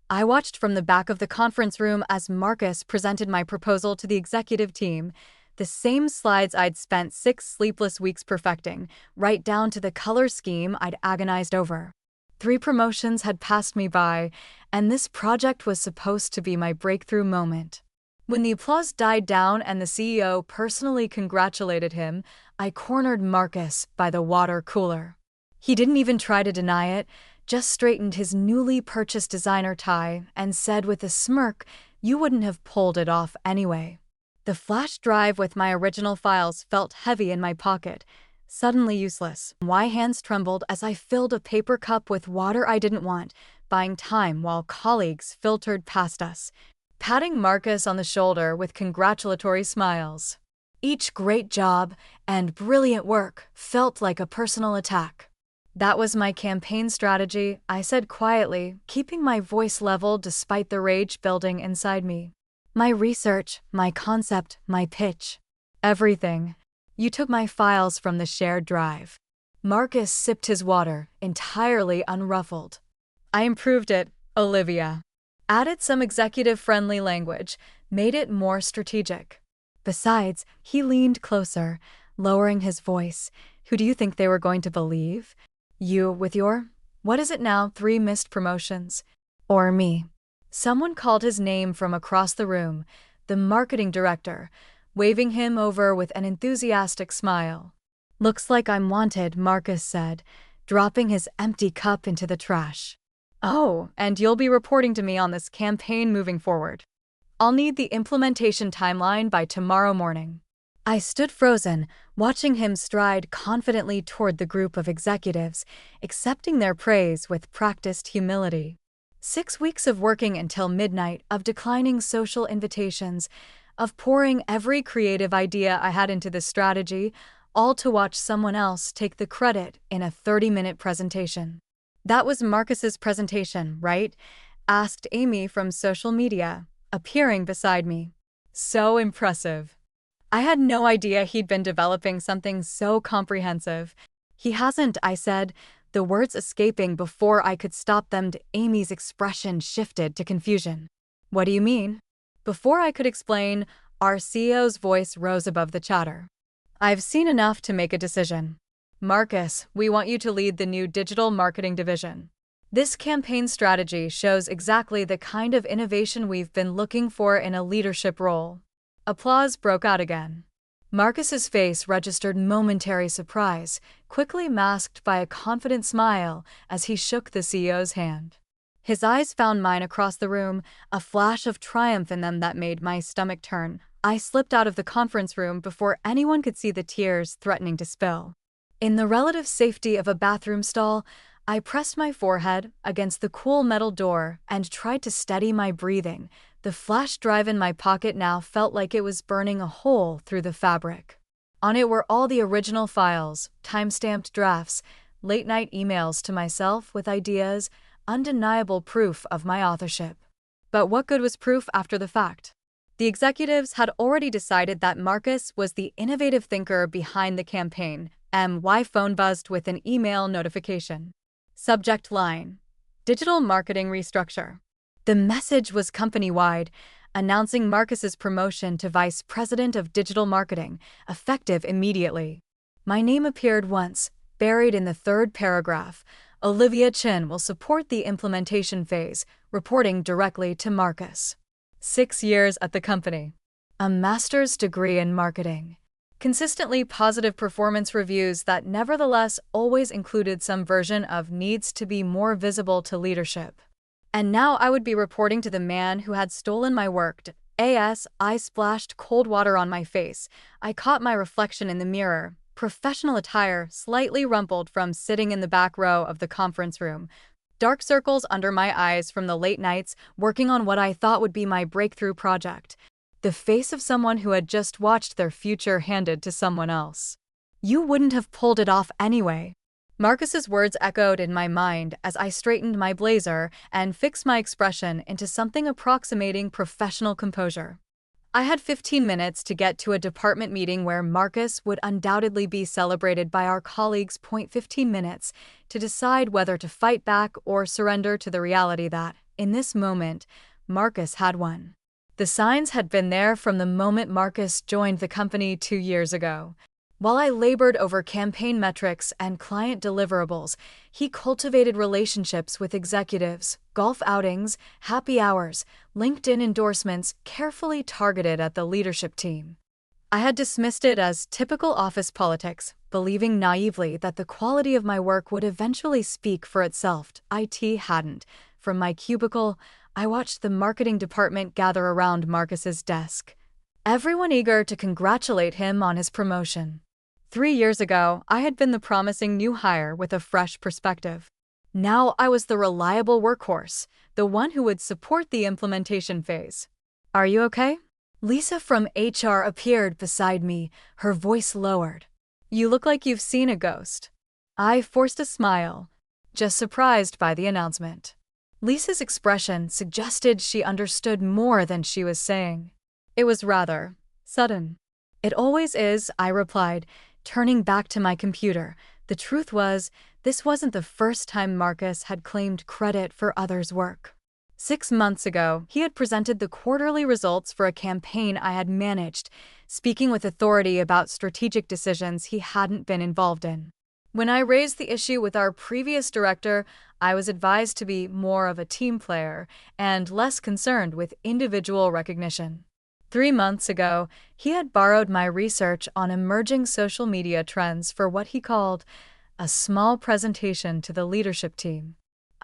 I watched from the back of the conference room as Marcus presented my proposal to the executive team, the same slides I'd spent 6 sleepless weeks perfecting, right down to the color scheme I'd agonized over. 3 promotions had passed me by, and this project was supposed to be my breakthrough moment. When the applause died down and the CEO personally congratulated him, I cornered Marcus by the water cooler. He didn't even try to deny it, just straightened his newly purchased designer tie and said with a smirk, "You wouldn't have pulled it off anyway." The flash drive with my original files felt heavy in my pocket, suddenly useless. My hands trembled as I filled a paper cup with water I didn't want, buying time while colleagues filtered past us, patting Marcus on the shoulder with congratulatory smiles. Each great job and brilliant work felt like a personal attack. That was my campaign strategy, I said quietly, keeping my voice level despite the rage building inside me. My research, my concept, my pitch. Everything. You took my files from the shared drive. Marcus sipped his water, entirely unruffled. I improved it, Olivia. Added some executive-friendly language, made it more strategic. Besides, he leaned closer, lowering his voice. Who do you think they were going to believe? You with your, what is it now, 3 missed promotions? Or me? Someone called his name from across the room, the marketing director, waving him over with an enthusiastic smile. Looks like I'm wanted, Marcus said, dropping his empty cup into the trash. Oh, and you'll be reporting to me on this campaign moving forward. I'll need the implementation timeline by tomorrow morning. I stood frozen, watching him stride confidently toward the group of executives, accepting their praise with practiced humility. 6 weeks of working until midnight, of declining social invitations, of pouring every creative idea I had into this strategy, all to watch someone else take the credit in a 30-minute presentation. That was Marcus's presentation, right? Asked Amy from social media, appearing beside me. So impressive. I had no idea he'd been developing something so comprehensive. He hasn't, I said, the words escaping before I could stop them. Amy's expression shifted to confusion. What do you mean? Before I could explain, our CEO's voice rose above the chatter. I've seen enough to make a decision. Marcus, we want you to lead the new digital marketing division. This campaign strategy shows exactly the kind of innovation we've been looking for in a leadership role. Applause broke out again. Marcus's face registered momentary surprise, quickly masked by a confident smile as he shook the CEO's hand. His eyes found mine across the room, a flash of triumph in them that made my stomach turn. I slipped out of the conference room before anyone could see the tears threatening to spill. In the relative safety of a bathroom stall, I pressed my forehead against the cool metal door and tried to steady my breathing. The flash drive in my pocket now felt like it was burning a hole through the fabric. On it were all the original files, time-stamped drafts, late-night emails to myself with ideas, undeniable proof of my authorship. But what good was proof after the fact? The executives had already decided that Marcus was the innovative thinker behind the campaign. My phone buzzed with an email notification. Subject line: Digital Marketing Restructure. The message was company-wide, announcing Marcus's promotion to Vice President of Digital Marketing, effective immediately. My name appeared once, buried in the 3rd paragraph. Olivia Chin will support the implementation phase, reporting directly to Marcus. 6 years at the company. A master's degree in marketing. Consistently positive performance reviews that nevertheless always included some version of needs to be more visible to leadership. And now I would be reporting to the man who had stolen my work. I splashed cold water on my face. I caught my reflection in the mirror, professional attire slightly rumpled from sitting in the back row of the conference room. Dark circles under my eyes from the late nights working on what I thought would be my breakthrough project. The face of someone who had just watched their future handed to someone else. You wouldn't have pulled it off anyway. Marcus's words echoed in my mind as I straightened my blazer and fixed my expression into something approximating professional composure. I had 15 minutes to get to a department meeting where Marcus would undoubtedly be celebrated by our colleagues. 15 minutes to decide whether to fight back or surrender to the reality that in this moment, Marcus had one. The signs had been there from the moment Marcus joined the company 2 years ago. While I labored over campaign metrics and client deliverables, he cultivated relationships with executives, golf outings, happy hours, LinkedIn endorsements carefully targeted at the leadership team. I had dismissed it as typical office politics, believing naively that the quality of my work would eventually speak for itself. It hadn't. From my cubicle, I watched the marketing department gather around Marcus's desk, everyone eager to congratulate him on his promotion. 3 years ago, I had been the promising new hire with a fresh perspective. Now I was the reliable workhorse, the one who would support the implementation phase. "Are you okay?" Lisa from HR appeared beside me, her voice lowered. "You look like you've seen a ghost." I forced a smile, just surprised by the announcement. Lisa's expression suggested she understood more than she was saying. "It was rather sudden." "It always is," I replied, turning back to my computer. The truth was, this wasn't the first time Marcus had claimed credit for others' work. 6 months ago, he had presented the quarterly results for a campaign I had managed, speaking with authority about strategic decisions he hadn't been involved in. When I raised the issue with our previous director, I was advised to be more of a team player and less concerned with individual recognition. 3 months ago, he had borrowed my research on emerging social media trends for what he called a small presentation to the leadership team.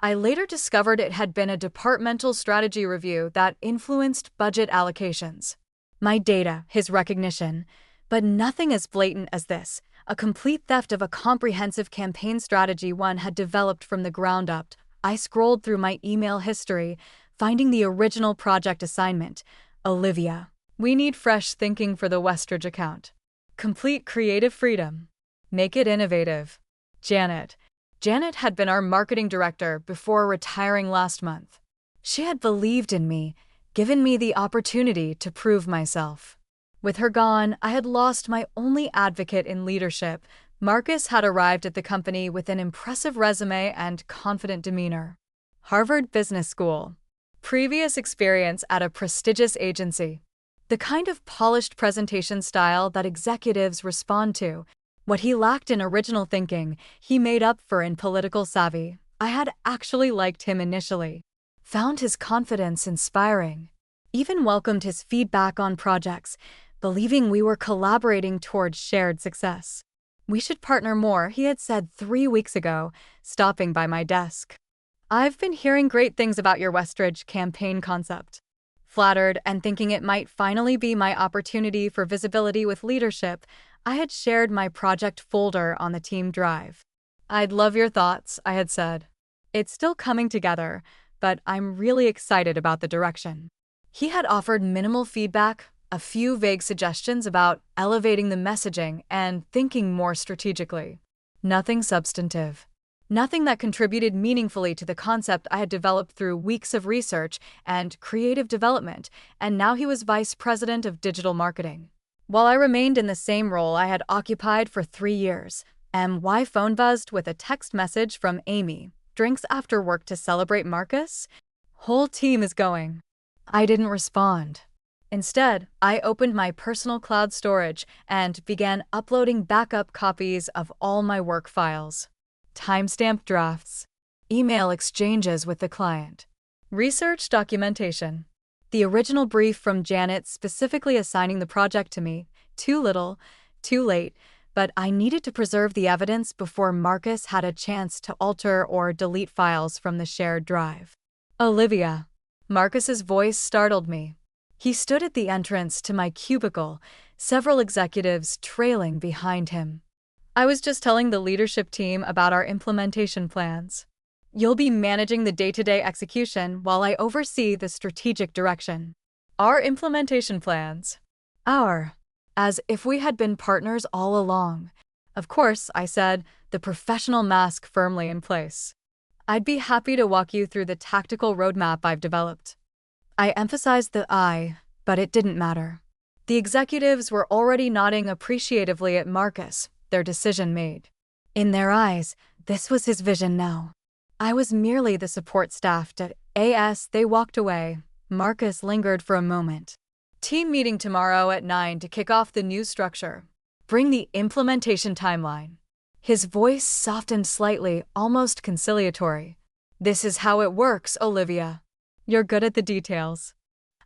I later discovered it had been a departmental strategy review that influenced budget allocations. My data, his recognition, but nothing as blatant as this, a complete theft of a comprehensive campaign strategy one had developed from the ground up. I scrolled through my email history, finding the original project assignment. "Olivia, we need fresh thinking for the Westridge account. Complete creative freedom. Make it innovative." Janet. Janet had been our marketing director before retiring last month. She had believed in me, given me the opportunity to prove myself. With her gone, I had lost my only advocate in leadership. Marcus had arrived at the company with an impressive resume and confident demeanor. Harvard Business School. Previous experience at a prestigious agency. The kind of polished presentation style that executives respond to. What he lacked in original thinking, he made up for in political savvy. I had actually liked him initially, found his confidence inspiring, even welcomed his feedback on projects, believing we were collaborating towards shared success. "We should partner more," he had said 3 weeks ago, stopping by my desk. "I've been hearing great things about your Westridge campaign concept." Flattered and thinking it might finally be my opportunity for visibility with leadership, I had shared my project folder on the team drive. "I'd love your thoughts," I had said. "It's still coming together, but I'm really excited about the direction." He had offered minimal feedback, a few vague suggestions about elevating the messaging and thinking more strategically. Nothing substantive. Nothing that contributed meaningfully to the concept I had developed through weeks of research and creative development, and now he was vice president of digital marketing. While I remained in the same role I had occupied for 3 years, my phone buzzed with a text message from Amy. "Drinks after work to celebrate Marcus? Whole team is going." I didn't respond. Instead, I opened my personal cloud storage and began uploading backup copies of all my work files. Timestamped drafts, email exchanges with the client, research documentation. The original brief from Janet specifically assigning the project to me. Too little, too late, but I needed to preserve the evidence before Marcus had a chance to alter or delete files from the shared drive. "Olivia." Marcus's voice startled me. He stood at the entrance to my cubicle, several executives trailing behind him. "I was just telling the leadership team about our implementation plans. You'll be managing the day-to-day execution while I oversee the strategic direction." "Our implementation plans." As if we had been partners all along. "Of course," I said, the professional mask firmly in place. "I'd be happy to walk you through the tactical roadmap I've developed." I emphasized the "I," but it didn't matter. The executives were already nodding appreciatively at Marcus, their decision made. In their eyes, this was his vision now. I was merely the support staff to As they walked away, Marcus lingered for a moment. Team meeting tomorrow at 9 to kick off the new structure. Bring the implementation timeline. His voice softened slightly, almost conciliatory. This is how it works, Olivia. You're good at the details.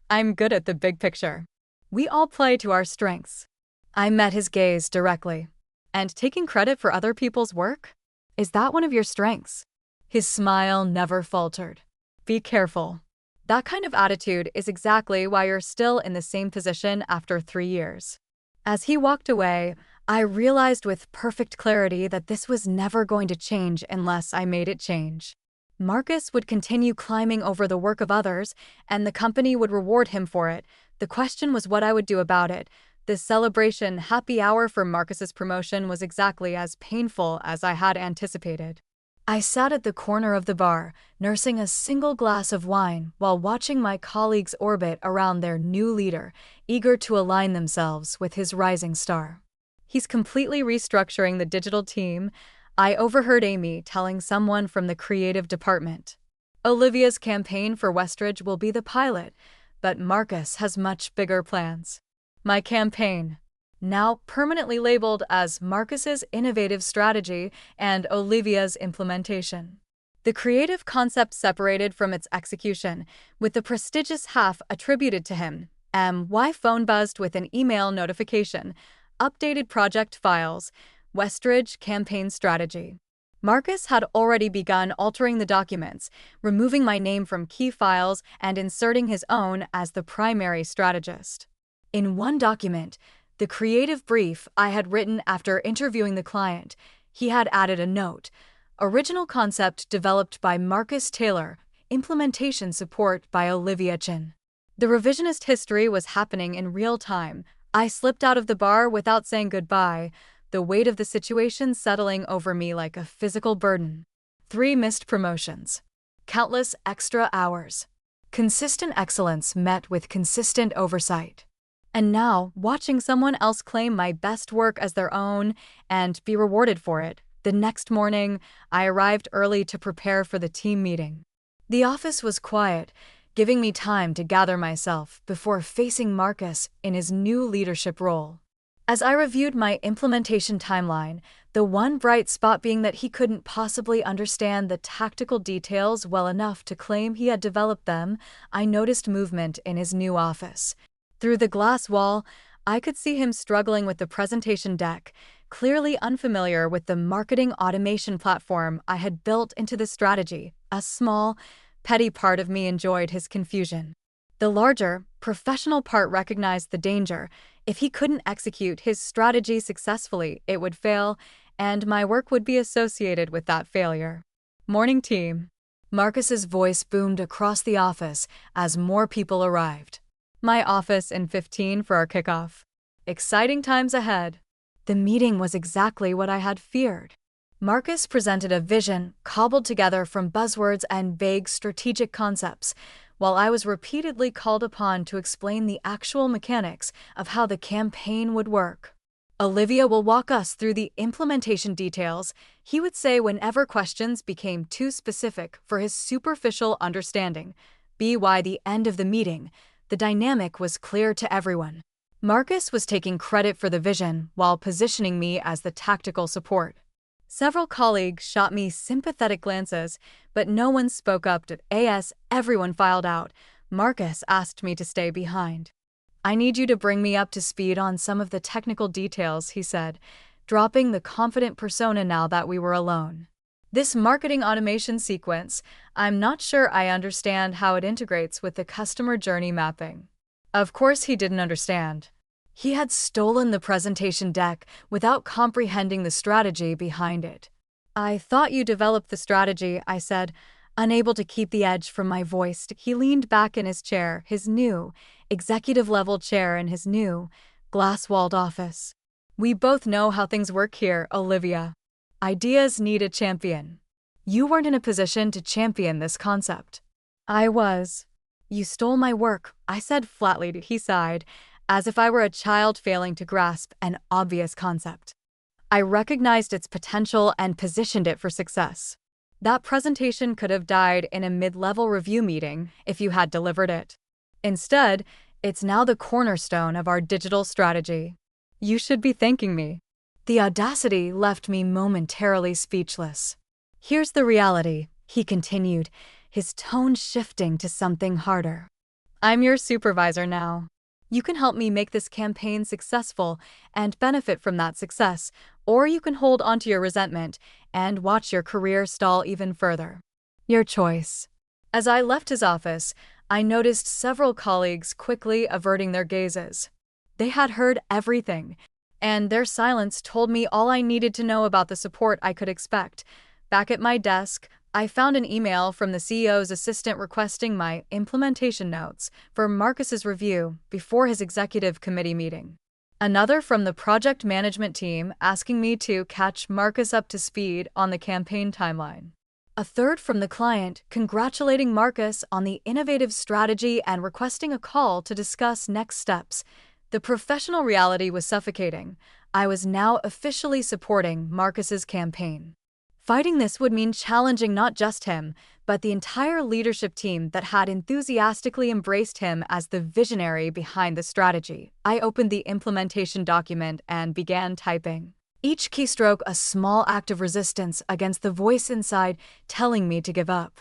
I'm good at the big picture. We all play to our strengths. I met his gaze directly. And taking credit for other people's work? Is that one of your strengths? His smile never faltered. Be careful. That kind of attitude is exactly why you're still in the same position after 3 years. As he walked away, I realized with perfect clarity that this was never going to change unless I made it change. Marcus would continue climbing over the work of others, and the company would reward him for it. The question was what I would do about it. The celebration happy hour for Marcus's promotion was exactly as painful as I had anticipated. I sat at the corner of the bar, nursing a single glass of wine while watching my colleagues orbit around their new leader, eager to align themselves with his rising star. He's completely restructuring the digital team. I overheard Amy telling someone from the creative department. Olivia's campaign for Westridge will be the pilot, but Marcus has much bigger plans. My campaign, now permanently labeled as Marcus's innovative strategy and Olivia's implementation. The creative concept separated from its execution, with the prestigious half attributed to him. My phone buzzed with an email notification. Updated project files. Westridge campaign strategy. Marcus had already begun altering the documents, removing my name from key files and inserting his own as the primary strategist. In one document, the creative brief I had written after interviewing the client, he had added a note. Original concept developed by Marcus Taylor, implementation support by Olivia Chin. The revisionist history was happening in real time. I slipped out of the bar without saying goodbye, the weight of the situation settling over me like a physical burden. 3 missed promotions. Countless extra hours. Consistent excellence met with consistent oversight. And now, watching someone else claim my best work as their own and be rewarded for it. The next morning, I arrived early to prepare for the team meeting. The office was quiet, giving me time to gather myself before facing Marcus in his new leadership role. As I reviewed my implementation timeline, the one bright spot being that he couldn't possibly understand the tactical details well enough to claim he had developed them, I noticed movement in his new office. Through the glass wall, I could see him struggling with the presentation deck, clearly unfamiliar with the marketing automation platform I had built into the strategy. A small, petty part of me enjoyed his confusion. The larger, professional part recognized the danger. If he couldn't execute his strategy successfully, it would fail, and my work would be associated with that failure. Morning, team. Marcus's voice boomed across the office as more people arrived. My office in 15 for our kickoff. Exciting times ahead. The meeting was exactly what I had feared. Marcus presented a vision cobbled together from buzzwords and vague strategic concepts, while I was repeatedly called upon to explain the actual mechanics of how the campaign would work. Olivia will walk us through the implementation details, he would say whenever questions became too specific for his superficial understanding. By the end of the meeting, the dynamic was clear to everyone. Marcus was taking credit for the vision while positioning me as the tactical support. Several colleagues shot me sympathetic glances, but no one spoke up. As everyone filed out, Marcus asked me to stay behind. I need you to bring me up to speed on some of the technical details, he said, dropping the confident persona now that we were alone. This marketing automation sequence, I'm not sure I understand how it integrates with the customer journey mapping. Of course he didn't understand. He had stolen the presentation deck without comprehending the strategy behind it. I thought you developed the strategy, I said, unable to keep the edge from my voice. He leaned back in his chair, his new, executive-level chair in his new, glass-walled office. We both know how things work here, Olivia. Ideas need a champion. You weren't in a position to champion this concept. I was. You stole my work, I said flatly. He sighed, as if I were a child failing to grasp an obvious concept. I recognized its potential and positioned it for success. That presentation could have died in a mid-level review meeting if you had delivered it. Instead, it's now the cornerstone of our digital strategy. You should be thanking me. The audacity left me momentarily speechless. Here's the reality, he continued, his tone shifting to something harder. I'm your supervisor now. You can help me make this campaign successful and benefit from that success, or you can hold onto your resentment and watch your career stall even further. Your choice. As I left his office, I noticed several colleagues quickly averting their gazes. They had heard everything, and their silence told me all I needed to know about the support I could expect. Back at my desk, I found an email from the CEO's assistant requesting my implementation notes for Marcus's review before his executive committee meeting. Another from the project management team asking me to catch Marcus up to speed on the campaign timeline. A third from the client congratulating Marcus on the innovative strategy and requesting a call to discuss next steps. The professional reality was suffocating. I was now officially supporting Marcus's campaign. Fighting this would mean challenging not just him, but the entire leadership team that had enthusiastically embraced him as the visionary behind the strategy. I opened the implementation document and began typing. Each keystroke a small act of resistance against the voice inside telling me to give up.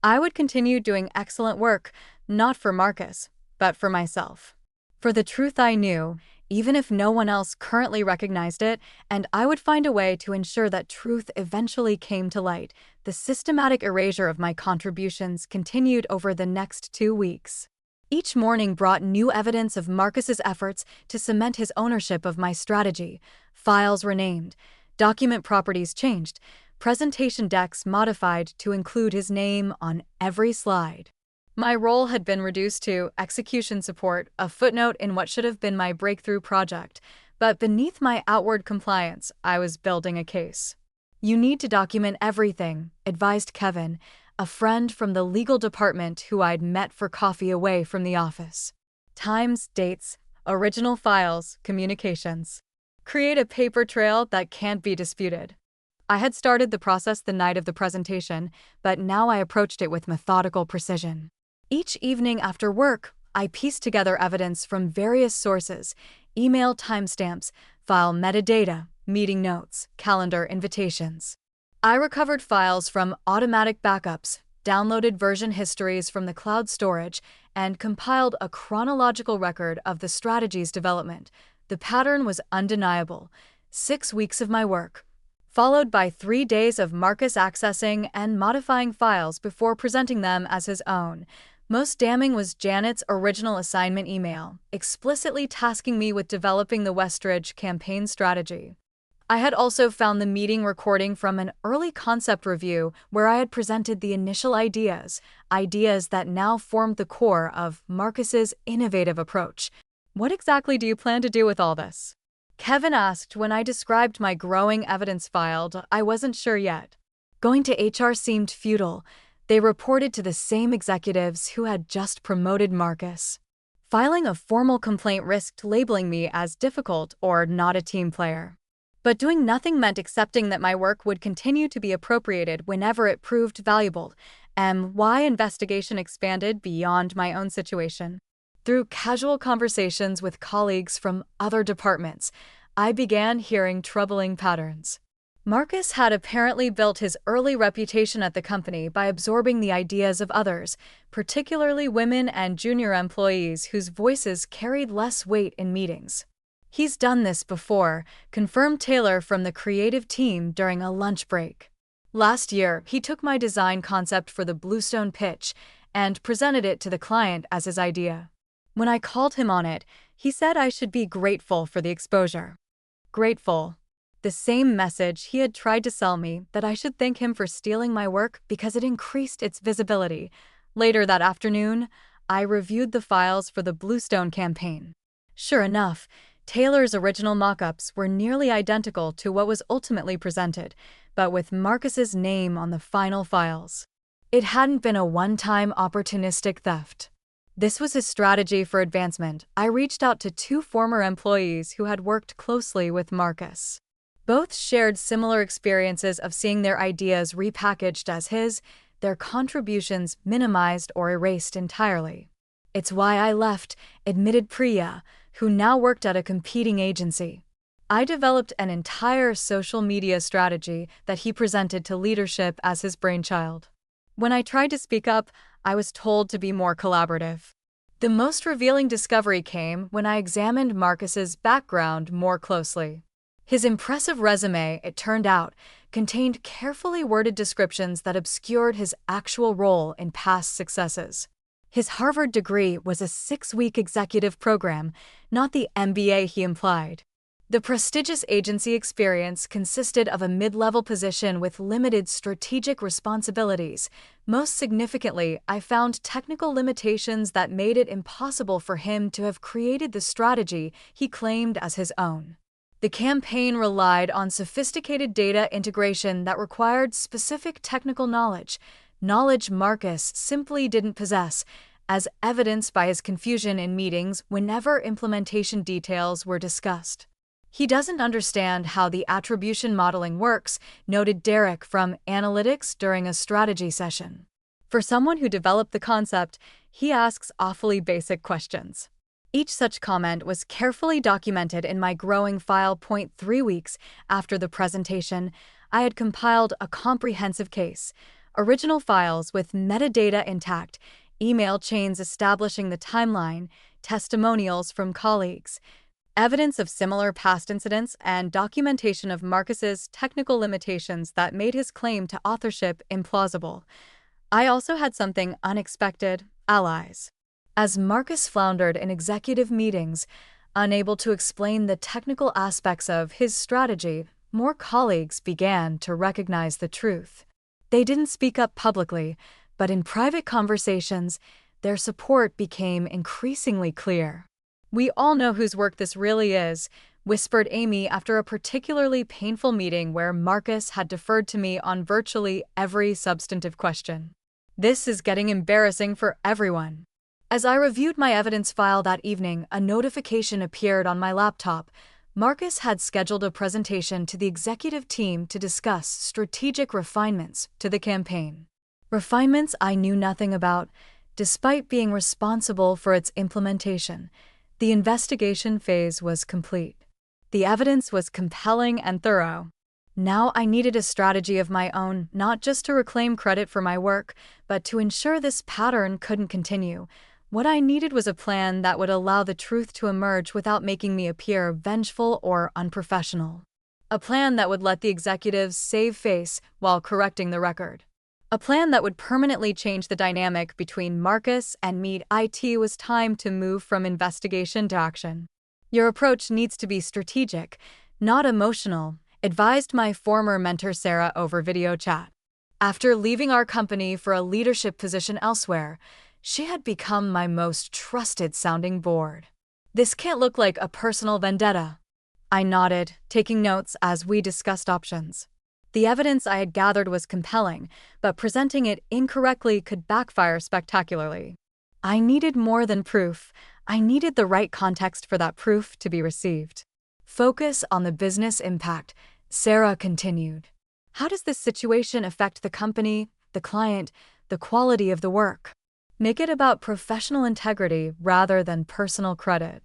I would continue doing excellent work, not for Marcus, but for myself. For the truth I knew, even if no one else currently recognized it, and I would find a way to ensure that truth eventually came to light. The systematic erasure of my contributions continued over the next 2 weeks. Each morning brought new evidence of Marcus's efforts to cement his ownership of my strategy. Files renamed, document properties changed, presentation decks modified to include his name on every slide. My role had been reduced to execution support, a footnote in what should have been my breakthrough project, but beneath my outward compliance, I was building a case. You need to document everything, advised Kevin, a friend from the legal department who I'd met for coffee away from the office. Times, dates, original files, communications. Create a paper trail that can't be disputed. I had started the process the night of the presentation, but now I approached it with methodical precision. Each evening after work, I pieced together evidence from various sources, email timestamps, file metadata, meeting notes, calendar invitations. I recovered files from automatic backups, downloaded version histories from the cloud storage, and compiled a chronological record of the strategy's development. The pattern was undeniable. 6 weeks of my work, followed by 3 days of Marcus accessing and modifying files before presenting them as his own. Most damning was Janet's original assignment email, explicitly tasking me with developing the Westridge campaign strategy. I had also found the meeting recording from an early concept review where I had presented the initial ideas that now formed the core of Marcus's innovative approach. What exactly do you plan to do with all this? Kevin asked when I described my growing evidence file. I wasn't sure yet. Going to HR seemed futile. They reported to the same executives who had just promoted Marcus. Filing a formal complaint risked labeling me as difficult or not a team player. But doing nothing meant accepting that my work would continue to be appropriated whenever it proved valuable. My investigation expanded beyond my own situation. Through casual conversations with colleagues from other departments, I began hearing troubling patterns. Marcus had apparently built his early reputation at the company by absorbing the ideas of others, particularly women and junior employees whose voices carried less weight in meetings. He's done this before, confirmed Taylor from the creative team during a lunch break. Last year, he took my design concept for the Bluestone pitch and presented it to the client as his idea. When I called him on it, he said I should be grateful for the exposure. Grateful. The same message he had tried to sell me, that I should thank him for stealing my work because it increased its visibility. Later that afternoon, I reviewed the files for the Bluestone campaign. Sure enough, Taylor's original mock-ups were nearly identical to what was ultimately presented, but with Marcus's name on the final files. It hadn't been a one-time opportunistic theft. This was his strategy for advancement. I reached out to 2 former employees who had worked closely with Marcus. Both shared similar experiences of seeing their ideas repackaged as his, their contributions minimized or erased entirely. "It's why I left," admitted Priya, who now worked at a competing agency. "I developed an entire social media strategy that he presented to leadership as his brainchild. When I tried to speak up, I was told to be more collaborative." The most revealing discovery came when I examined Marcus's background more closely. His impressive resume, it turned out, contained carefully worded descriptions that obscured his actual role in past successes. His Harvard degree was a 6-week executive program, not the MBA he implied. The prestigious agency experience consisted of a mid-level position with limited strategic responsibilities. Most significantly, I found technical limitations that made it impossible for him to have created the strategy he claimed as his own. The campaign relied on sophisticated data integration that required specific technical knowledge Marcus simply didn't possess, as evidenced by his confusion in meetings whenever implementation details were discussed. "He doesn't understand how the attribution modeling works," noted Derek from Analytics during a strategy session. "For someone who developed the concept, he asks awfully basic questions." Each such comment was carefully documented in my growing file. 3 weeks after the presentation, I had compiled a comprehensive case, original files with metadata intact, email chains establishing the timeline, testimonials from colleagues, evidence of similar past incidents, and documentation of Marcus's technical limitations that made his claim to authorship implausible. I also had something unexpected: allies. As Marcus floundered in executive meetings, unable to explain the technical aspects of his strategy, more colleagues began to recognize the truth. They didn't speak up publicly, but in private conversations, their support became increasingly clear. "We all know whose work this really is," whispered Amy after a particularly painful meeting where Marcus had deferred to me on virtually every substantive question. "This is getting embarrassing for everyone." As I reviewed my evidence file that evening, a notification appeared on my laptop. Marcus had scheduled a presentation to the executive team to discuss strategic refinements to the campaign. Refinements I knew nothing about, despite being responsible for its implementation. The investigation phase was complete. The evidence was compelling and thorough. Now I needed a strategy of my own, not just to reclaim credit for my work, but to ensure this pattern couldn't continue. What I needed was a plan that would allow the truth to emerge without making me appear vengeful or unprofessional. A plan that would let the executives save face while correcting the record. A plan that would permanently change the dynamic between Marcus and me. It was time to move from investigation to action. "Your approach needs to be strategic, not emotional," advised my former mentor Sarah over video chat. After leaving our company for a leadership position elsewhere, she had become my most trusted sounding board. "This can't look like a personal vendetta." I nodded, taking notes as we discussed options. The evidence I had gathered was compelling, but presenting it incorrectly could backfire spectacularly. I needed more than proof. I needed the right context for that proof to be received. "Focus on the business impact," Sarah continued. "How does this situation affect the company, the client, the quality of the work? Make it about professional integrity rather than personal credit."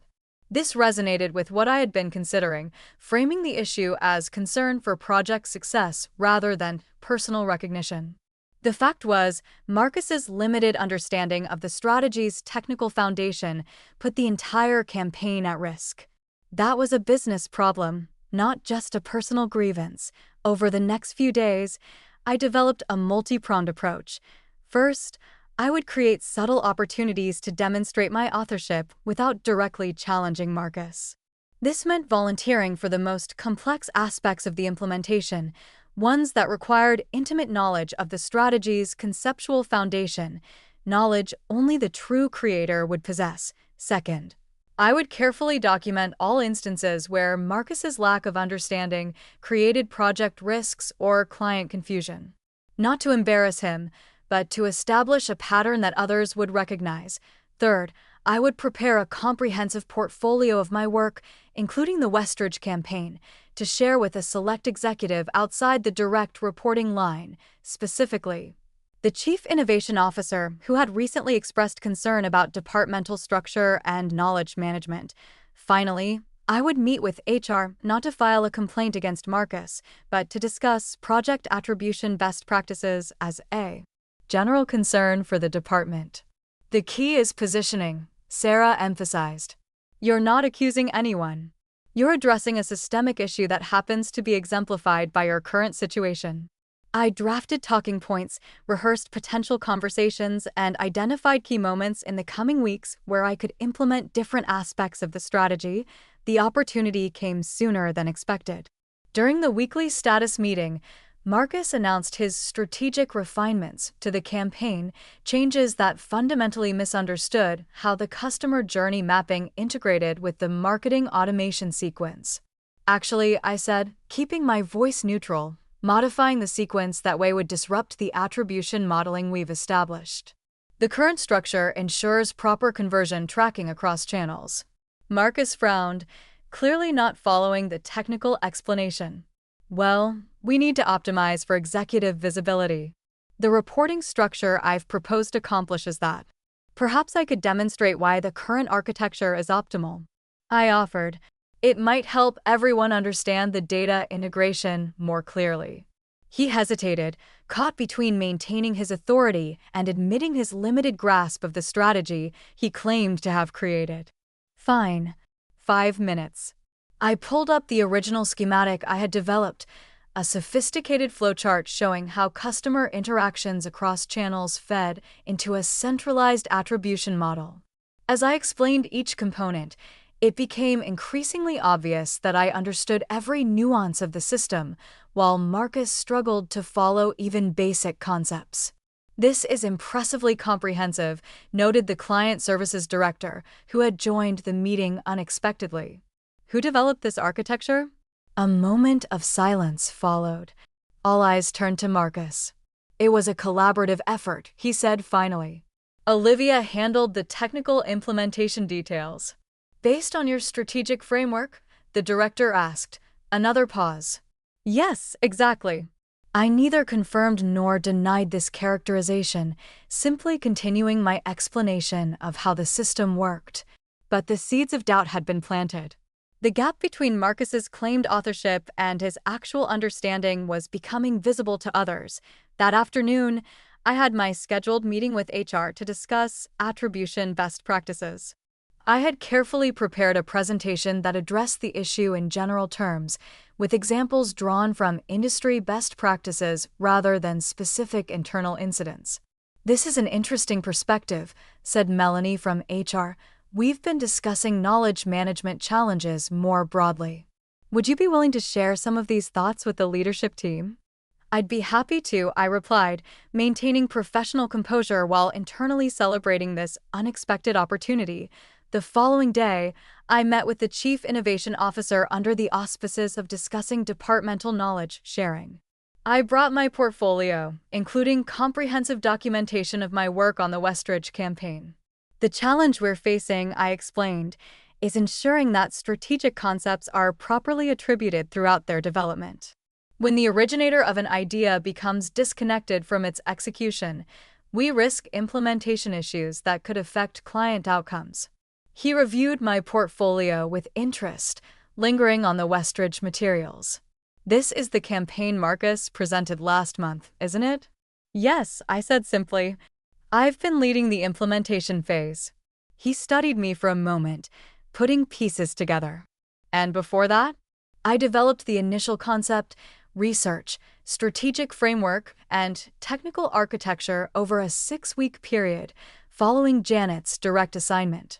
This resonated with what I had been considering, framing the issue as concern for project success rather than personal recognition. The fact was, Marcus's limited understanding of the strategy's technical foundation put the entire campaign at risk. That was a business problem, not just a personal grievance. Over the next few days, I developed a multi-pronged approach. First, I would create subtle opportunities to demonstrate my authorship without directly challenging Marcus. This meant volunteering for the most complex aspects of the implementation, ones that required intimate knowledge of the strategy's conceptual foundation, knowledge only the true creator would possess. Second, I would carefully document all instances where Marcus's lack of understanding created project risks or client confusion. Not to embarrass him, but to establish a pattern that others would recognize. Third, I would prepare a comprehensive portfolio of my work, including the Westridge campaign, to share with a select executive outside the direct reporting line, specifically the Chief Innovation Officer, who had recently expressed concern about departmental structure and knowledge management. Finally, I would meet with HR not to file a complaint against Marcus, but to discuss project attribution best practices as a general concern for the department. The key is positioning, Sarah emphasized. You're not accusing anyone. You're addressing a systemic issue that happens to be exemplified by your current situation. I drafted talking points, rehearsed potential conversations, and identified key moments in the coming weeks where I could implement different aspects of the strategy. The opportunity came sooner than expected. During the weekly status meeting, Marcus announced his strategic refinements to the campaign, changes that fundamentally misunderstood how the customer journey mapping integrated with the marketing automation sequence. Actually, I said, keeping my voice neutral, modifying the sequence that way would disrupt the attribution modeling we've established. The current structure ensures proper conversion tracking across channels. Marcus frowned, clearly not following the technical explanation. Well, we need to optimize for executive visibility. The reporting structure I've proposed accomplishes that. Perhaps I could demonstrate why the current architecture is optimal. I offered. It might help everyone understand the data integration more clearly. He hesitated, caught between maintaining his authority and admitting his limited grasp of the strategy he claimed to have created. Fine. 5 minutes. I pulled up the original schematic I had developed, a sophisticated flowchart showing how customer interactions across channels fed into a centralized attribution model. As I explained each component, it became increasingly obvious that I understood every nuance of the system, while Marcus struggled to follow even basic concepts. This is impressively comprehensive, noted the client services director, who had joined the meeting unexpectedly. Who developed this architecture? A moment of silence followed. All eyes turned to Marcus. It was a collaborative effort, he said finally. Olivia handled the technical implementation details. Based on your strategic framework? The director asked. Another pause. Yes, exactly. I neither confirmed nor denied this characterization, simply continuing my explanation of how the system worked. But the seeds of doubt had been planted. The gap between Marcus's claimed authorship and his actual understanding was becoming visible to others. That afternoon, I had my scheduled meeting with HR to discuss attribution best practices. I had carefully prepared a presentation that addressed the issue in general terms, with examples drawn from industry best practices rather than specific internal incidents. This is an interesting perspective, said Melanie from HR. We've been discussing knowledge management challenges more broadly. Would you be willing to share some of these thoughts with the leadership team? I'd be happy to, I replied, maintaining professional composure while internally celebrating this unexpected opportunity. The following day, I met with the Chief Innovation Officer under the auspices of discussing departmental knowledge sharing. I brought my portfolio, including comprehensive documentation of my work on the Westridge campaign. The challenge we're facing, I explained, is ensuring that strategic concepts are properly attributed throughout their development. When the originator of an idea becomes disconnected from its execution, we risk implementation issues that could affect client outcomes. He reviewed my portfolio with interest, lingering on the Westridge materials. This is the campaign Marcus presented last month, isn't it? Yes, I said simply. I've been leading the implementation phase. He studied me for a moment, putting pieces together. And before that, I developed the initial concept, research, strategic framework, and technical architecture over a 6-week period, following Janet's direct assignment.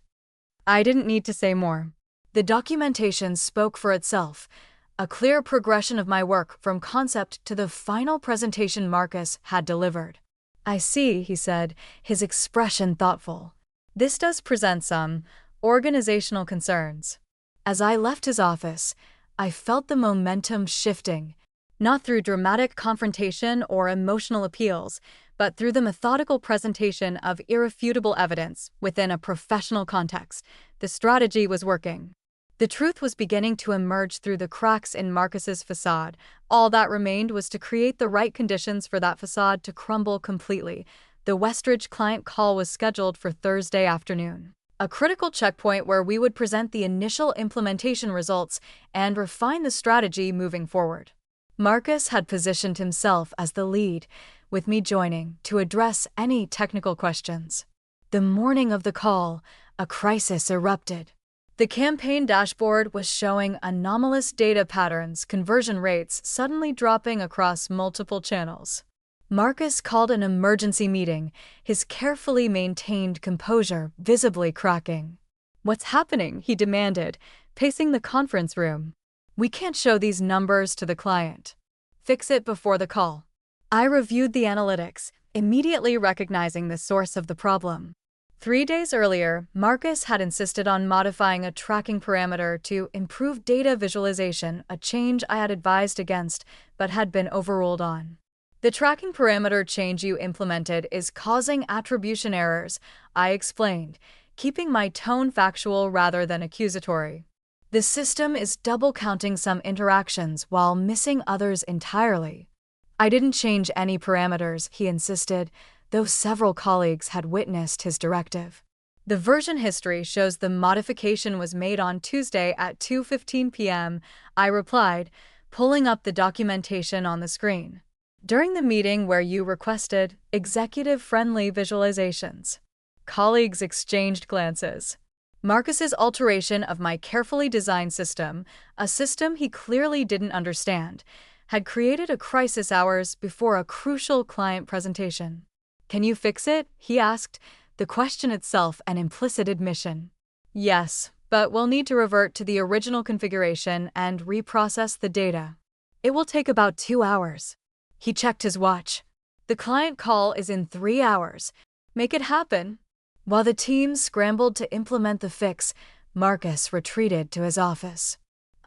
I didn't need to say more. The documentation spoke for itself, a clear progression of my work from concept to the final presentation Marcus had delivered. I see, he said, his expression thoughtful. This does present some organizational concerns. As I left his office, I felt the momentum shifting, not through dramatic confrontation or emotional appeals, but through the methodical presentation of irrefutable evidence within a professional context. The strategy was working. The truth was beginning to emerge through the cracks in Marcus's facade. All that remained was to create the right conditions for that facade to crumble completely. The Westridge client call was scheduled for Thursday afternoon, a critical checkpoint where we would present the initial implementation results and refine the strategy moving forward. Marcus had positioned himself as the lead, with me joining to address any technical questions. The morning of the call, a crisis erupted. The campaign dashboard was showing anomalous data patterns, conversion rates suddenly dropping across multiple channels. Marcus called an emergency meeting, his carefully maintained composure visibly cracking. "What's happening?" he demanded, pacing the conference room. "We can't show these numbers to the client. Fix it before the call." I reviewed the analytics, immediately recognizing the source of the problem. 3 days earlier, Marcus had insisted on modifying a tracking parameter to improve data visualization, a change I had advised against but had been overruled on. "The tracking parameter change you implemented is causing attribution errors," I explained, keeping my tone factual rather than accusatory. "The system is double-counting some interactions while missing others entirely." "I didn't change any parameters," he insisted, though several colleagues had witnessed his directive. "The version history shows the modification was made on Tuesday at 2:15 p.m., I replied, pulling up the documentation on the screen. "During the meeting where you requested executive-friendly visualizations." Colleagues exchanged glances. Marcus's alteration of my carefully designed system, a system he clearly didn't understand, had created a crisis hours before a crucial client presentation. "Can you fix it?" he asked, the question itself an implicit admission. "Yes, but we'll need to revert to the original configuration and reprocess the data. It will take about 2 hours." He checked his watch. "The client call is in 3 hours. Make it happen." While the team scrambled to implement the fix, Marcus retreated to his office.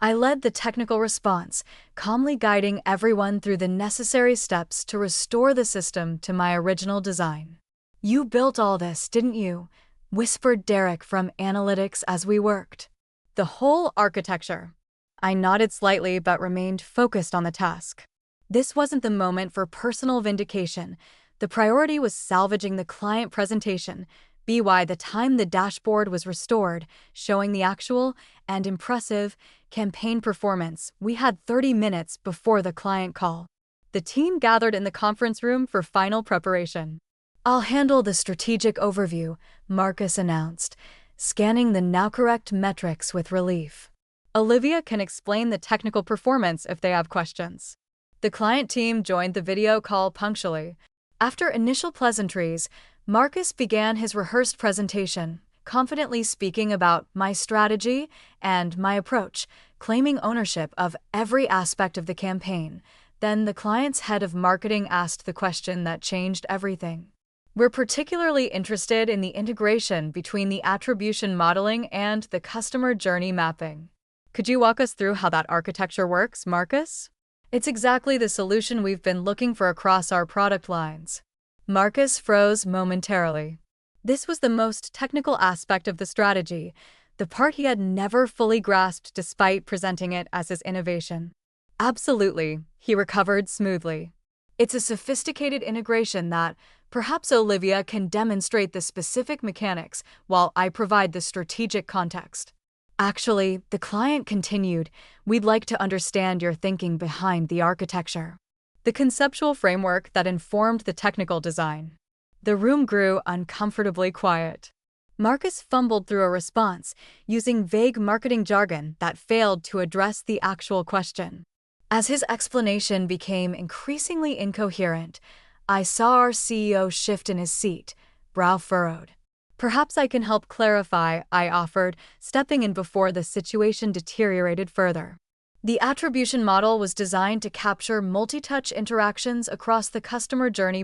I led the technical response, calmly guiding everyone through the necessary steps to restore the system to my original design. "You built all this, didn't you?" whispered Derek from analytics as we worked. "The whole architecture." I nodded slightly but remained focused on the task. This wasn't the moment for personal vindication. The priority was salvaging the client presentation. By the time the dashboard was restored, showing the actual and impressive campaign performance, we had 30 minutes before the client call. The team gathered in the conference room for final preparation. "I'll handle the strategic overview," Marcus announced, scanning the now correct metrics with relief. "Olivia can explain the technical performance if they have questions." The client team joined the video call punctually. After initial pleasantries, Marcus began his rehearsed presentation, confidently speaking about my strategy and my approach, claiming ownership of every aspect of the campaign. Then the client's head of marketing asked the question that changed everything. "We're particularly interested in the integration between the attribution modeling and the customer journey mapping. Could you walk us through how that architecture works, Marcus?" "It's exactly the solution we've been looking for across our product lines." Marcus froze momentarily. This was the most technical aspect of the strategy, the part he had never fully grasped despite presenting it as his innovation. "Absolutely," he recovered smoothly. "It's a sophisticated integration that perhaps Olivia can demonstrate the specific mechanics while I provide the strategic context." "Actually," the client continued, "we'd like to understand your thinking behind the architecture. The conceptual framework that informed the technical design." The room grew uncomfortably quiet. Marcus fumbled through a response, using vague marketing jargon that failed to address the actual question. As his explanation became increasingly incoherent, I saw our CEO shift in his seat, brow furrowed. "Perhaps I can help clarify," I offered, stepping in before the situation deteriorated further. The attribution model was designed to capture multi-touch interactions across the customer journey.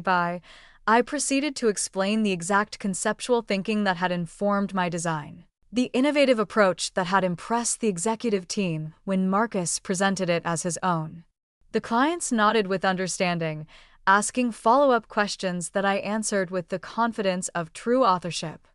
I proceeded to explain the exact conceptual thinking that had informed my design. The innovative approach that had impressed the executive team when Marcus presented it as his own. The clients nodded with understanding, asking follow-up questions that I answered with the confidence of true authorship.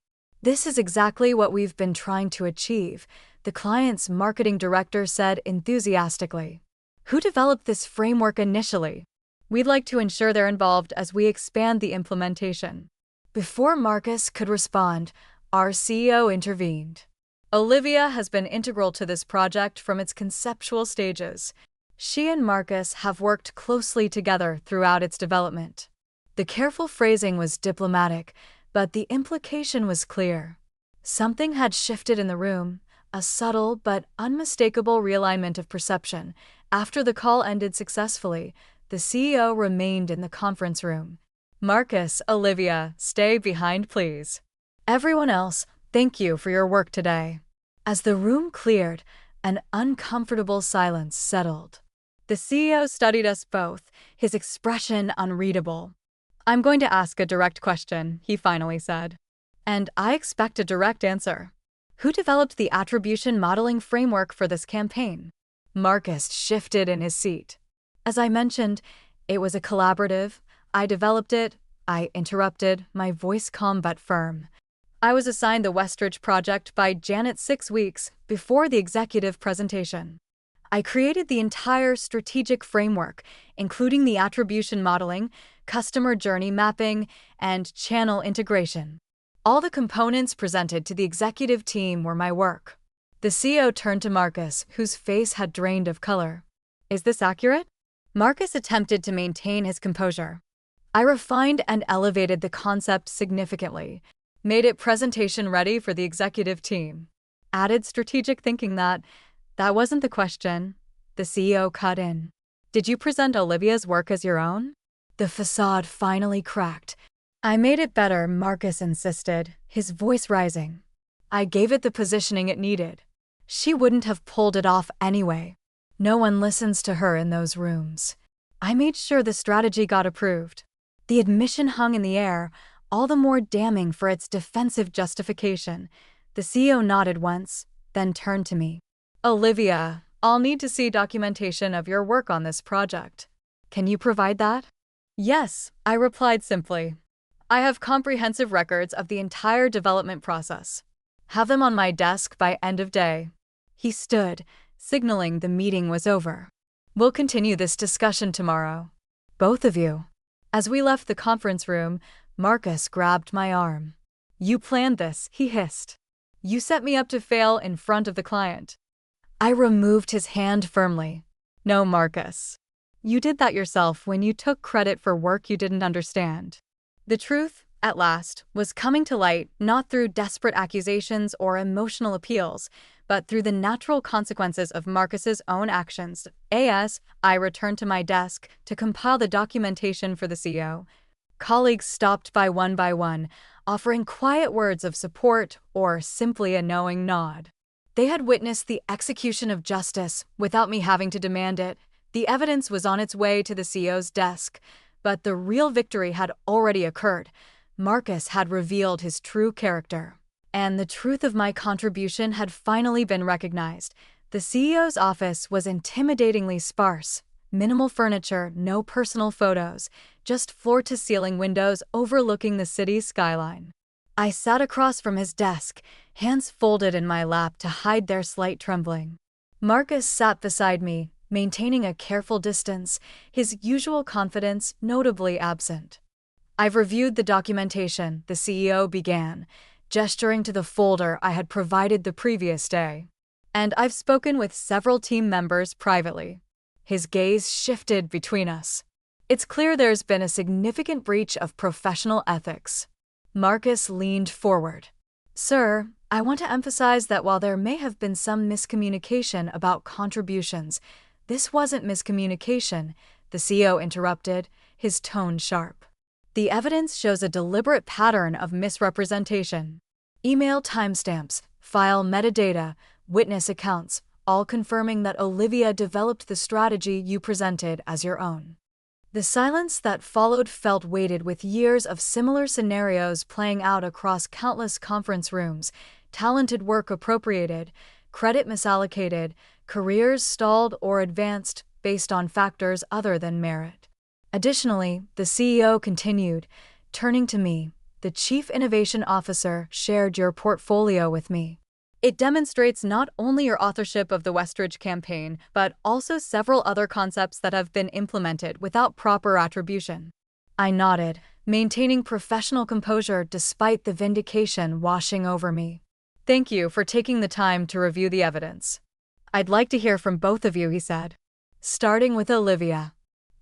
"This is exactly what we've been trying to achieve," The client's marketing director said enthusiastically. Who developed this framework initially? We'd like to ensure they're involved as we expand the implementation. Before Marcus could respond, our CEO intervened. Olivia has been integral to this project from its conceptual stages. She and Marcus have worked closely together throughout its development. The careful phrasing was diplomatic, but the implication was clear. Something had shifted in the room, a subtle but unmistakable realignment of perception. After the call ended successfully, the CEO remained in the conference room. Marcus, Olivia, stay behind, please. Everyone else, thank you for your work today. As the room cleared, an uncomfortable silence settled. The CEO studied us both, his expression unreadable. I'm going to ask a direct question, he finally said. And I expect a direct answer. Who developed the attribution modeling framework for this campaign? Marcus shifted in his seat. As I mentioned, it was a collaborative. I developed it. I interrupted, my voice calm but firm. I was assigned the Westridge project by Janet 6 weeks before the executive presentation. I created the entire strategic framework, including the attribution modeling, customer journey mapping, and channel integration. All the components presented to the executive team were my work. The CEO turned to Marcus, whose face had drained of color. Is this accurate? Marcus attempted to maintain his composure. I refined and elevated the concept significantly, made it presentation ready for the executive team. Added strategic thinking that wasn't the question. The CEO cut in. Did you present Olivia's work as your own? The facade finally cracked. I made it better, Marcus insisted, his voice rising. I gave it the positioning it needed. She wouldn't have pulled it off anyway. No one listens to her in those rooms. I made sure the strategy got approved. The admission hung in the air, all the more damning for its defensive justification. The CEO nodded once, then turned to me. Olivia, I'll need to see documentation of your work on this project. Can you provide that? Yes, I replied simply. I have comprehensive records of the entire development process. Have them on my desk by end of day. He stood, signaling the meeting was over. We'll continue this discussion tomorrow. Both of you. As we left the conference room, Marcus grabbed my arm. You planned this, he hissed. You set me up to fail in front of the client. I removed his hand firmly. No, Marcus. You did that yourself when you took credit for work you didn't understand. The truth, at last, was coming to light not through desperate accusations or emotional appeals, but through the natural consequences of Marcus's own actions. As I returned to my desk to compile the documentation for the CEO, colleagues stopped by one, offering quiet words of support or simply a knowing nod. They had witnessed the execution of justice without me having to demand it. The evidence was on its way to the CEO's desk, but the real victory had already occurred. Marcus had revealed his true character, and the truth of my contribution had finally been recognized. The CEO's office was intimidatingly sparse. Minimal furniture, no personal photos, just floor-to-ceiling windows overlooking the city's skyline. I sat across from his desk, hands folded in my lap to hide their slight trembling. Marcus sat beside me, maintaining a careful distance, his usual confidence notably absent. I've reviewed the documentation, the CEO began, gesturing to the folder I had provided the previous day. And I've spoken with several team members privately. His gaze shifted between us. It's clear there's been a significant breach of professional ethics. Marcus leaned forward. Sir, I want to emphasize that while there may have been some miscommunication about contributions, this wasn't miscommunication, the CEO interrupted, his tone sharp. The evidence shows a deliberate pattern of misrepresentation. Email timestamps, file metadata, witness accounts, all confirming that Olivia developed the strategy you presented as your own. The silence that followed felt weighted with years of similar scenarios playing out across countless conference rooms, talented work appropriated, credit misallocated, careers stalled or advanced based on factors other than merit. Additionally, the CEO continued, turning to me, the Chief Innovation Officer shared your portfolio with me. It demonstrates not only your authorship of the Westridge campaign, but also several other concepts that have been implemented without proper attribution. I nodded, maintaining professional composure despite the vindication washing over me. Thank you for taking the time to review the evidence. I'd like to hear from both of you, he said. Starting with Olivia.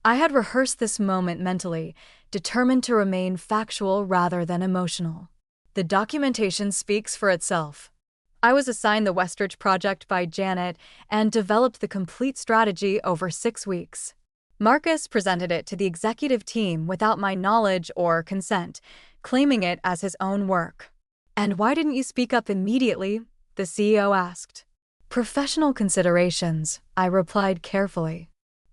I had rehearsed this moment mentally, determined to remain factual rather than emotional. The documentation speaks for itself. I was assigned the Westridge project by Janet and developed the complete strategy over 6 weeks. Marcus presented it to the executive team without my knowledge or consent, claiming it as his own work. "And why didn't you speak up immediately?" the CEO asked. "Professional considerations," I replied carefully.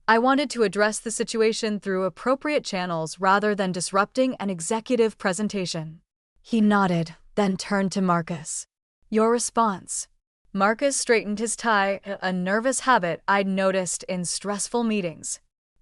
I wanted to address the situation through appropriate channels rather than disrupting an executive presentation. He nodded, then turned to Marcus. "Your response?" Marcus straightened his tie, a nervous habit I'd noticed in stressful meetings.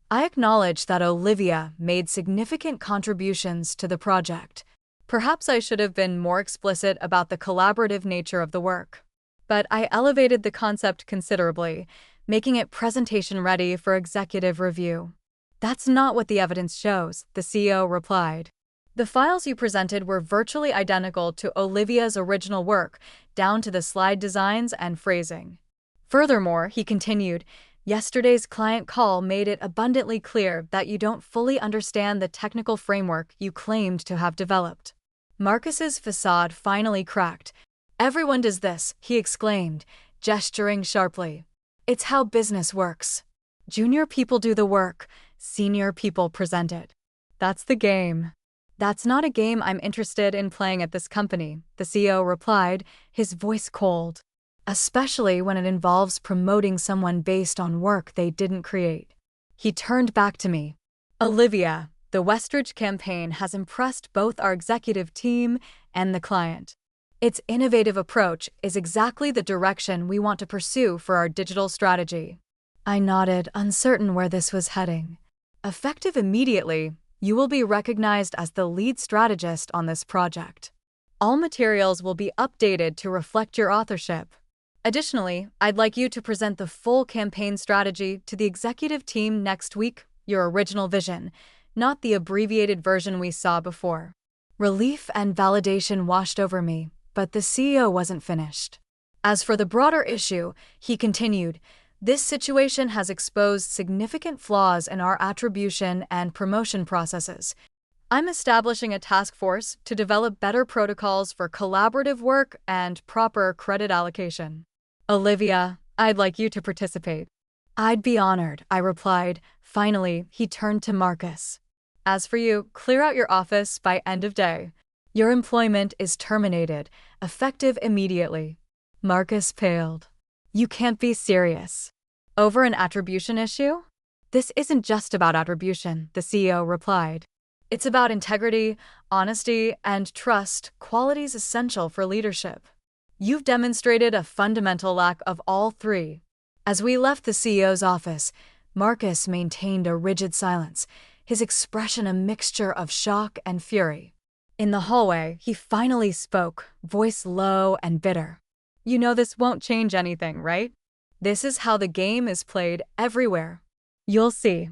I acknowledged that Olivia made significant contributions to the project. Perhaps I should have been more explicit about the collaborative nature of the work. But I elevated the concept considerably, making it presentation-ready for executive review. "That's not what the evidence shows," the CEO replied. "The files you presented were virtually identical to Olivia's original work, down to the slide designs and phrasing. Furthermore," he continued, "yesterday's client call made it abundantly clear that you don't fully understand the technical framework you claimed to have developed." Marcus's facade finally cracked. "Everyone does this," he exclaimed, gesturing sharply. "It's how business works. Junior people do the work, senior people present it. That's the game." "That's not a game I'm interested in playing at this company," the CEO replied, his voice cold. "Especially when it involves promoting someone based on work they didn't create." He turned back to me. "Olivia, the Westridge campaign has impressed both our executive team and the client. Its innovative approach is exactly the direction we want to pursue for our digital strategy." I nodded, uncertain where this was heading. "Effective immediately, you will be recognized as the lead strategist on this project. All materials will be updated to reflect your authorship. Additionally, I'd like you to present the full campaign strategy to the executive team next week, your original vision, not the abbreviated version we saw before." Relief and validation washed over me, but the CEO wasn't finished. "As for the broader issue," he continued, "this situation has exposed significant flaws in our attribution and promotion processes. I'm establishing a task force to develop better protocols for collaborative work and proper credit allocation. Olivia, I'd like you to participate." "I'd be honored," I replied. Finally, he turned to Marcus. "As for you, clear out your office by end of day. Your employment is terminated, effective immediately." Marcus paled. "You can't be serious." "Over an attribution issue?" "This isn't just about attribution," the CEO replied. "It's about integrity, honesty, and trust, qualities essential for leadership. You've demonstrated a fundamental lack of all three." As we left the CEO's office, Marcus maintained a rigid silence, his expression a mixture of shock and fury. In the hallway, he finally spoke, voice low and bitter. "You know this won't change anything, right? This is how the game is played everywhere. You'll see."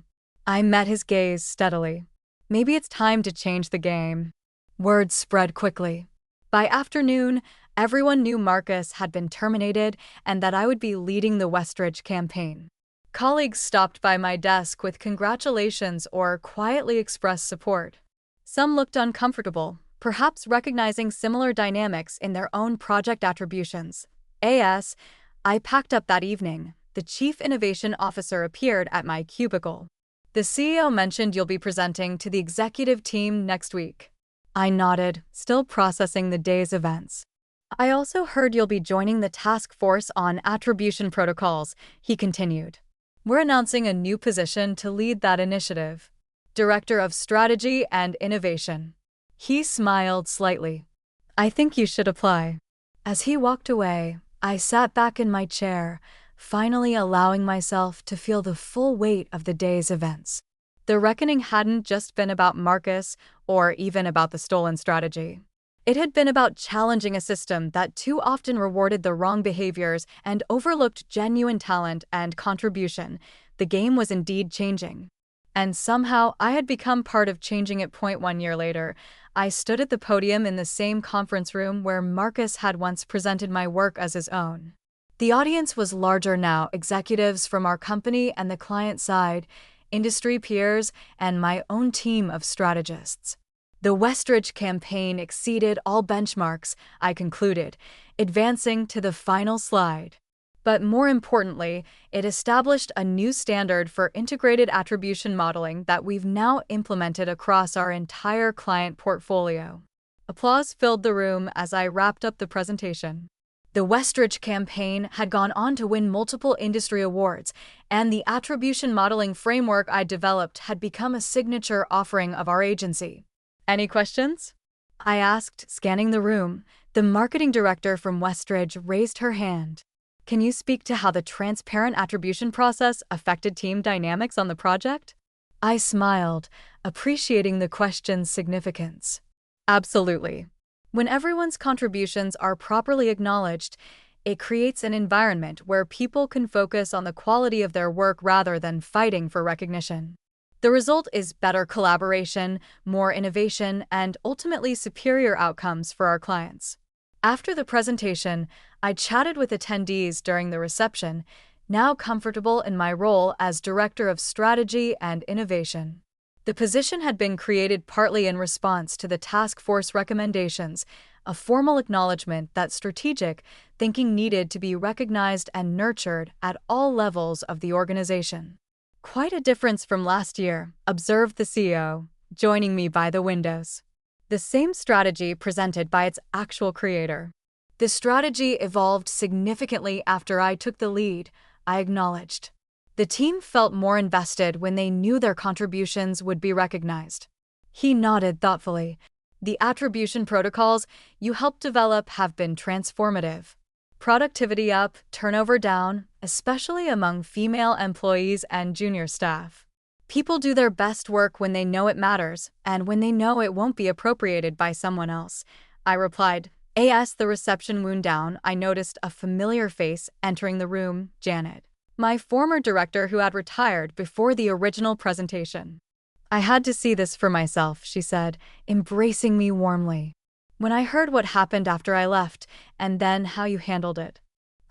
I met his gaze steadily. "Maybe it's time to change the game." Word spread quickly. By afternoon, everyone knew Marcus had been terminated and that I would be leading the Westridge campaign. Colleagues stopped by my desk with congratulations or quietly expressed support. Some looked uncomfortable, perhaps recognizing similar dynamics in their own project attributions. I packed up that evening. The Chief Innovation Officer appeared at my cubicle. "The CEO mentioned you'll be presenting to the executive team next week." I nodded, still processing the day's events. "I also heard you'll be joining the task force on attribution protocols," he continued. "We're announcing a new position to lead that initiative. Director of Strategy and Innovation." He smiled slightly. "I think you should apply." As he walked away, I sat back in my chair, finally allowing myself to feel the full weight of the day's events. The reckoning hadn't just been about Marcus or even about the stolen strategy. It had been about challenging a system that too often rewarded the wrong behaviors and overlooked genuine talent and contribution. The game was indeed changing. And somehow I had become part of changing it. 1 year later, I stood at the podium in the same conference room where Marcus had once presented my work as his own. The audience was larger now, executives from our company and the client side, industry peers, and my own team of strategists. The Westridge campaign exceeded all benchmarks, I concluded, advancing to the final slide. But more importantly, it established a new standard for integrated attribution modeling that we've now implemented across our entire client portfolio. Applause filled the room as I wrapped up the presentation. The Westridge campaign had gone on to win multiple industry awards, and the attribution modeling framework I developed had become a signature offering of our agency. Any questions? I asked, scanning the room. The marketing director from Westridge raised her hand. Can you speak to how the transparent attribution process affected team dynamics on the project? I smiled, appreciating the question's significance. Absolutely. When everyone's contributions are properly acknowledged, it creates an environment where people can focus on the quality of their work rather than fighting for recognition. The result is better collaboration, more innovation, and ultimately superior outcomes for our clients. After the presentation, I chatted with attendees during the reception, now comfortable in my role as Director of Strategy and Innovation. The position had been created partly in response to the task force recommendations, a formal acknowledgement that strategic thinking needed to be recognized and nurtured at all levels of the organization. Quite a difference from last year, observed the CEO, joining me by the windows. The same strategy presented by its actual creator. The strategy evolved significantly after I took the lead, I acknowledged. The team felt more invested when they knew their contributions would be recognized. He nodded thoughtfully. The attribution protocols you helped develop have been transformative. Productivity up, turnover down, especially among female employees and junior staff. People do their best work when they know it matters, and when they know it won't be appropriated by someone else. I replied. As the reception wound down, I noticed a familiar face entering the room, Janet, my former director who had retired before the original presentation. I had to see this for myself, she said, embracing me warmly. When I heard what happened after I left, and then how you handled it.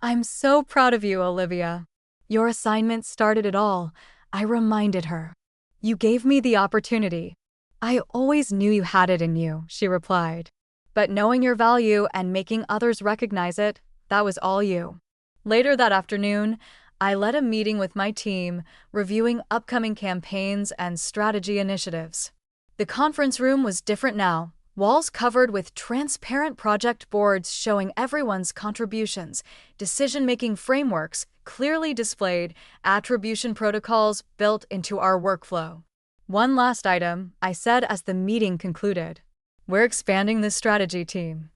I'm so proud of you, Olivia. Your assignment started it all, I reminded her. You gave me the opportunity. I always knew you had it in you, she replied. But knowing your value and making others recognize it, that was all you. Later that afternoon, I led a meeting with my team, reviewing upcoming campaigns and strategy initiatives. The conference room was different now, walls covered with transparent project boards showing everyone's contributions, decision-making frameworks clearly displayed, attribution protocols built into our workflow. One last item, I said as the meeting concluded. We're expanding this strategy team.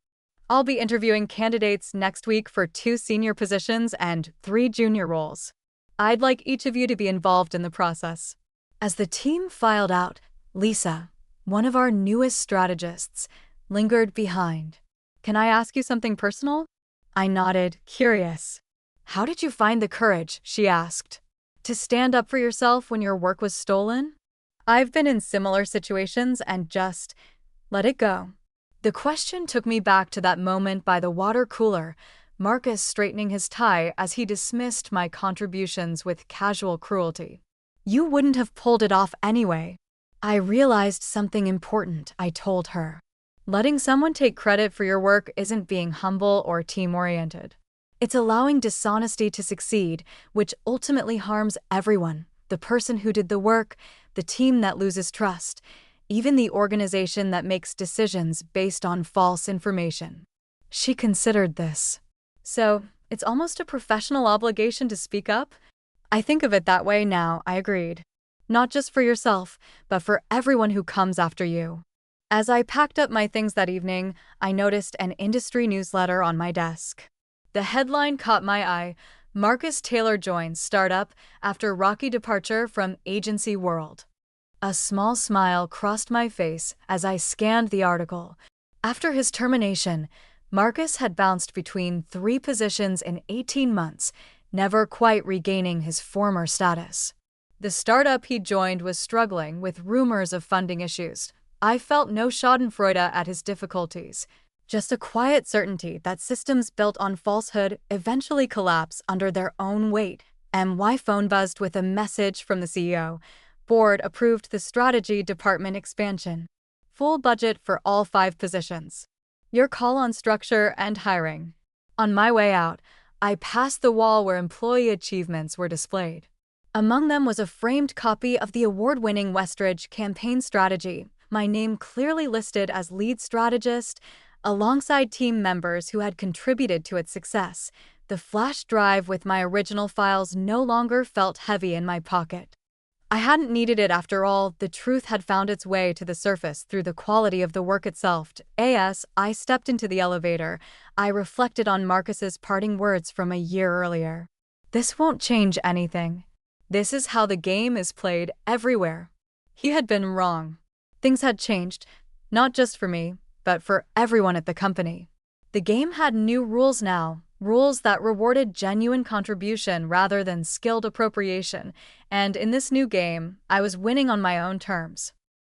I'll be interviewing candidates next week for 2 senior positions and 3 junior roles. I'd like each of you to be involved in the process. As the team filed out, Lisa, one of our newest strategists, lingered behind. Can I ask you something personal? I nodded, curious. How did you find the courage, she asked, to stand up for yourself when your work was stolen? I've been in similar situations and just let it go. The question took me back to that moment by the water cooler, Marcus straightening his tie as he dismissed my contributions with casual cruelty. You wouldn't have pulled it off anyway. I realized something important, I told her. Letting someone take credit for your work isn't being humble or team-oriented. It's allowing dishonesty to succeed, which ultimately harms everyone, the person who did the work, the team that loses trust, even the organization that makes decisions based on false information. She considered this. So, it's almost a professional obligation to speak up? I think of it that way now, I agreed. Not just for yourself, but for everyone who comes after you. As I packed up my things that evening, I noticed an industry newsletter on my desk. The headline caught my eye, Marcus Taylor joins startup after rocky departure from agency world. A small smile crossed my face as I scanned the article. After his termination, Marcus had bounced between 3 positions in 18 months, never quite regaining his former status. The startup he joined was struggling with rumors of funding issues. I felt no schadenfreude at his difficulties, just a quiet certainty that systems built on falsehood eventually collapse under their own weight. My phone buzzed with a message from the CEO. Board approved the strategy department expansion. Full budget for all 5 positions. Your call on structure and hiring. On my way out, I passed the wall where employee achievements were displayed. Among them was a framed copy of the award-winning Westridge campaign strategy, my name clearly listed as lead strategist, alongside team members who had contributed to its success. The flash drive with my original files no longer felt heavy in my pocket. I hadn't needed it after all. The truth had found its way to the surface through the quality of the work itself. As I stepped into the elevator, I reflected on Marcus's parting words from a year earlier. This won't change anything. This is how the game is played everywhere. He had been wrong. Things had changed, not just for me, but for everyone at the company. The game had new rules now, rules that rewarded genuine contribution rather than skilled appropriation, and in this new game, I was winning on my own terms.